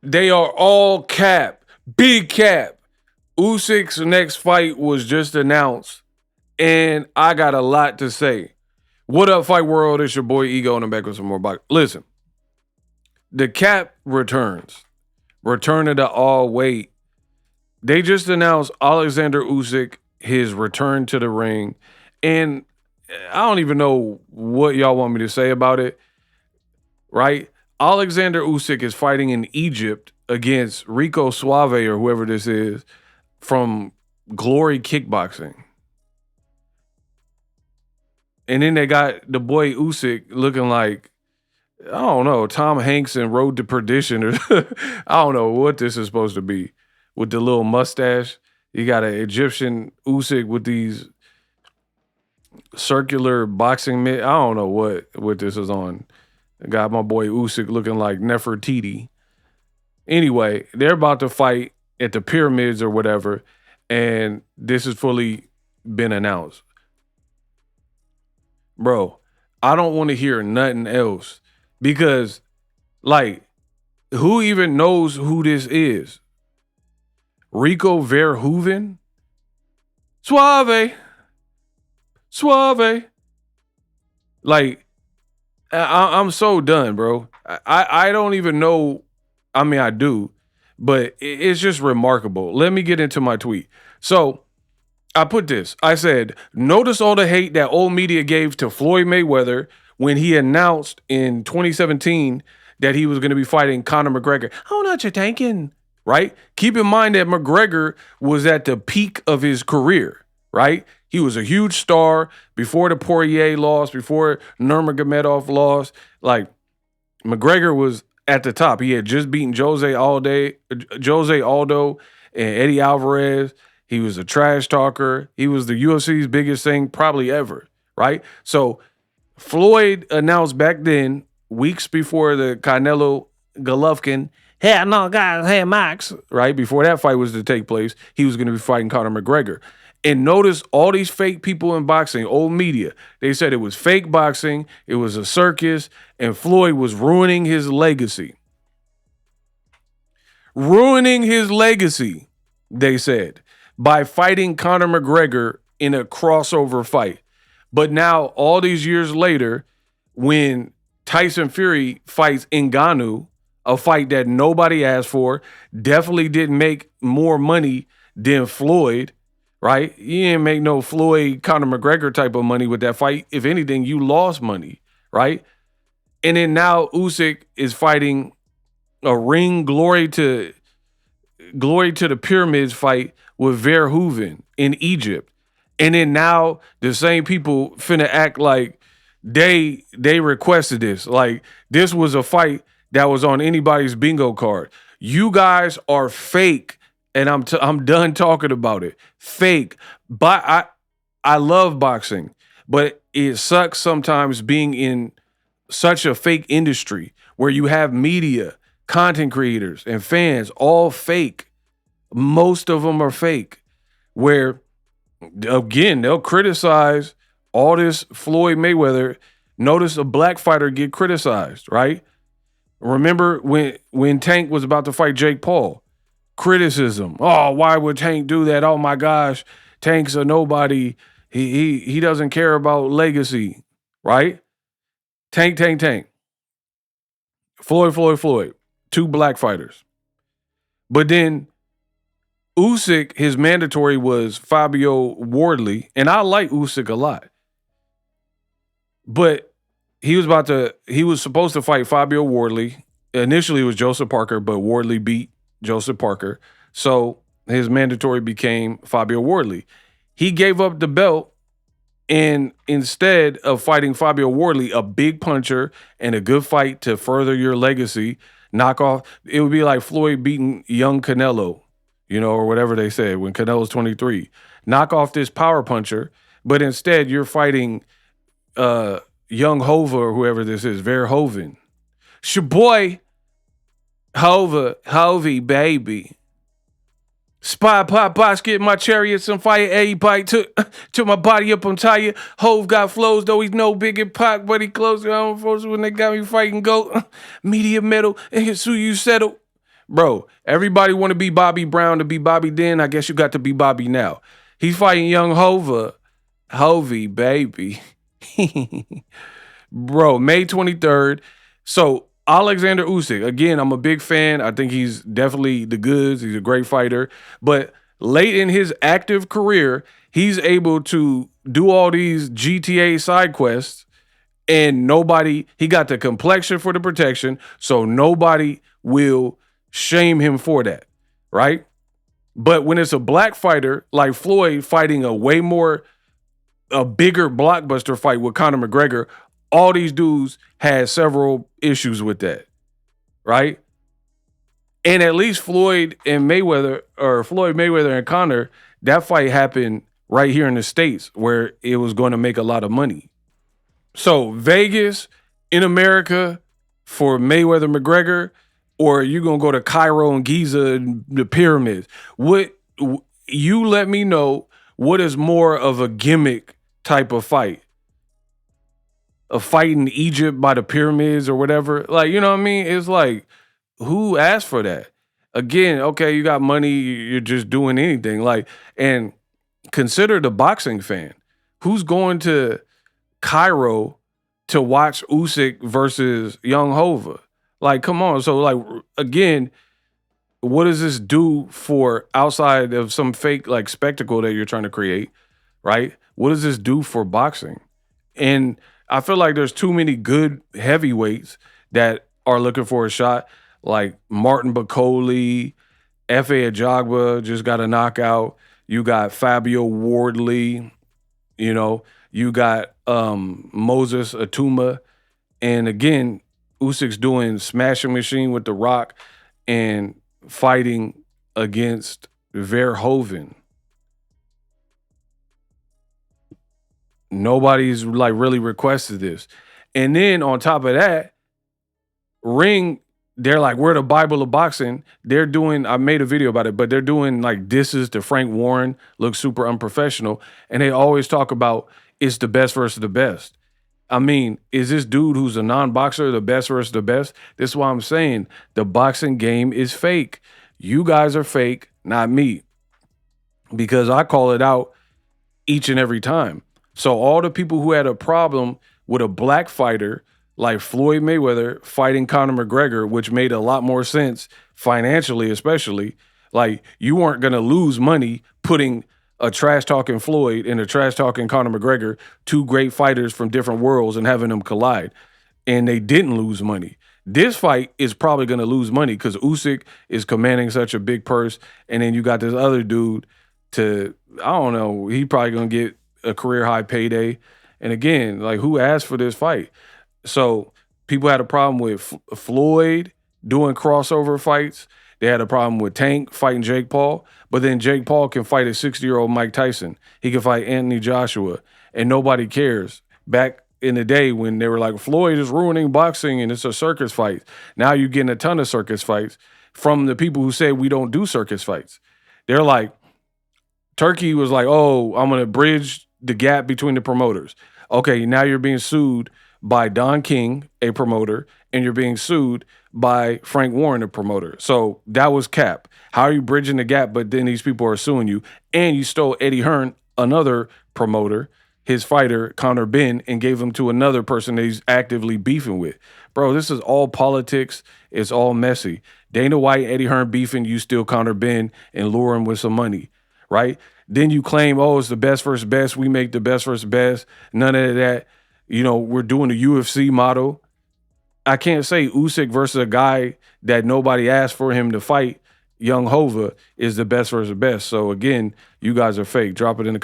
They are all cap. Big cap. Usyk's next fight was just announced, and I got a lot to say. What up, Fight World? It's your boy Ego, and I'm back with some more box. Listen, the cap returns. Return of the all weight. They just announced Oleksandr Usyk, his return to the ring, and I don't even know what y'all want me to say about it, right? Oleksandr Usyk is fighting in Egypt against Rico Suave or whoever this is from Glory Kickboxing. And then they got the boy Usyk looking like, I don't know, Tom Hanks in Road to Perdition, or I don't know what this is supposed to be, with the little mustache. You got an Egyptian Usyk with these circular boxing I don't know what this is on. I got my boy Usyk looking like Nefertiti. Anyway, they're about to fight at the pyramids or whatever, and this has fully been announced. Bro, I don't want to hear nothing else because, like, who even knows who this is? Rico Verhoeven? Suave. Like, I'm so done, bro. I don't even know. I mean, I do, but it's just remarkable. Let me get into my tweet. So I put this. I said, notice all the hate that old media gave to Floyd Mayweather when he announced in 2017 that he was going to be fighting Conor McGregor. Oh, not your tanking, right? Keep in mind that McGregor was at the peak of his career, right? He was a huge star before the Poirier loss, before Nurmagomedov lost. Like, McGregor was at the top. He had just beaten Jose Aldo and Eddie Alvarez. He was a trash talker. He was the UFC's biggest thing probably ever, right? So Floyd announced back then, weeks before the Canelo Golovkin, hey, no, guys, hey, Max, right? Before that fight was to take place, he was going to be fighting Conor McGregor. And notice all these fake people in boxing, old media, they said it was fake boxing, it was a circus, and Floyd was ruining his legacy. Ruining his legacy, they said, by fighting Conor McGregor in a crossover fight. But now, all these years later, when Tyson Fury fights Ngannou, a fight that nobody asked for, definitely didn't make more money than Floyd, right? You didn't make no Floyd, Conor McGregor type of money with that fight. If anything, you lost money, right? And then now Usyk is fighting a ring glory to the pyramids fight with Verhoeven in Egypt. And then now the same people finna act like they requested this. Like, this was a fight that was on anybody's bingo card. You guys are fake. And I'm done talking about it. Fake. But I love boxing, but it sucks sometimes being in such a fake industry where you have media, content creators, and fans all fake. Most of them are fake. Where, again, they'll criticize all this Floyd Mayweather. Notice a black fighter get criticized, right? Remember when Tank was about to fight Jake Paul? Criticism. Oh, why would Tank do that? Oh my gosh, Tank's a nobody. He doesn't care about legacy, right? Tank. Floyd. Two black fighters. But then Usyk, his mandatory was Fabio Wardley, and I like Usyk a lot. But he was supposed to fight Fabio Wardley. Initially it was Joseph Parker, but Wardley beat Joseph Parker. So his mandatory became Fabio Wardley. He gave up the belt, and instead of fighting Fabio Wardley, a big puncher and a good fight to further your legacy, knock off, it would be like Floyd beating young Canelo, or whatever they said when Canelo's 23. Knock off this power puncher, but instead you're fighting young Hova or whoever this is, Verhoeven. Shaboy Hovey, baby. Spy pop box, get my chariots and fire everybody took my body up on tire. Hove got flows, though he's no big in pop, but he close. I don't force when they got me fighting goat. Media metal, and his who you settle. Bro, everybody want to be Bobby Brown to be Bobby then. I guess you got to be Bobby now. He's fighting young Hova. Hovey, baby. Bro, May 23rd. So Oleksandr Usyk, again, I'm a big fan. I think he's definitely the goods. He's a great fighter. But late in his active career, he's able to do all these GTA side quests and he got the complexion for the protection, so nobody will shame him for that, right? But when it's a black fighter like Floyd fighting a bigger blockbuster fight with Conor McGregor, all these dudes had several issues with that, right? And at least Floyd Mayweather and Conor, that fight happened right here in the States where it was going to make a lot of money. So Vegas in America for Mayweather McGregor, or you gonna go to Cairo and Giza and the pyramids? You let me know what is more of a gimmick type of fight? A fight in Egypt by the pyramids or whatever? Like, you know what I mean? It's like, who asked for that? Again, okay, you got money, you're just doing anything. Like, and consider the boxing fan. Who's going to Cairo to watch Usyk versus Young Hova? Like, come on. So, like, again, what does this do for outside of some fake like spectacle that you're trying to create, right? What does this do for boxing? And I feel like there's too many good heavyweights that are looking for a shot, like Martin Bakole, F.A. Ajagba just got a knockout. You got Fabio Wardley, you got Moses Atuma. And again, Usyk's doing Smashing Machine with The Rock and fighting against Verhoeven. Nobody's like really requested this. And then on top of that, Ring, they're like, we're the Bible of boxing. They're doing, I made a video about it, but they're doing like disses to Frank Warren, looks super unprofessional. And they always talk about it's the best versus the best. I mean, is this dude who's a non-boxer the best versus the best? This is why I'm saying the boxing game is fake. You guys are fake, not me. Because I call it out each and every time. So all the people who had a problem with a black fighter like Floyd Mayweather fighting Conor McGregor, which made a lot more sense financially, especially, like you weren't going to lose money putting a trash-talking Floyd and a trash-talking Conor McGregor, two great fighters from different worlds, and having them collide. And they didn't lose money. This fight is probably going to lose money because Usyk is commanding such a big purse. And then you got this other dude I don't know, he probably going to get a career-high payday. And again, like, who asked for this fight? So people had a problem with Floyd doing crossover fights. They had a problem with Tank fighting Jake Paul. But then Jake Paul can fight a 60-year-old Mike Tyson. He can fight Anthony Joshua. And nobody cares. Back in the day when they were like, Floyd is ruining boxing and it's a circus fight. Now you're getting a ton of circus fights from the people who say we don't do circus fights. They're like, Turkey was like, oh, I'm going to bridge the gap between the promoters. Okay, now you're being sued by Don King, a promoter, and you're being sued by Frank Warren, a promoter. So that was cap. How are you bridging the gap, but then these people are suing you? And you stole Eddie Hearn, another promoter, his fighter, Conor Benn, and gave him to another person that he's actively beefing with. Bro, this is all politics. It's all messy. Dana White, Eddie Hearn beefing, you steal Conor Benn and lure him with some money, right? Then you claim, oh, it's the best versus best. We make the best versus best. None of that. We're doing the UFC model. I can't say Usyk versus a guy that nobody asked for him to fight, Young Hova, is the best versus best. So, again, you guys are fake. Drop it in the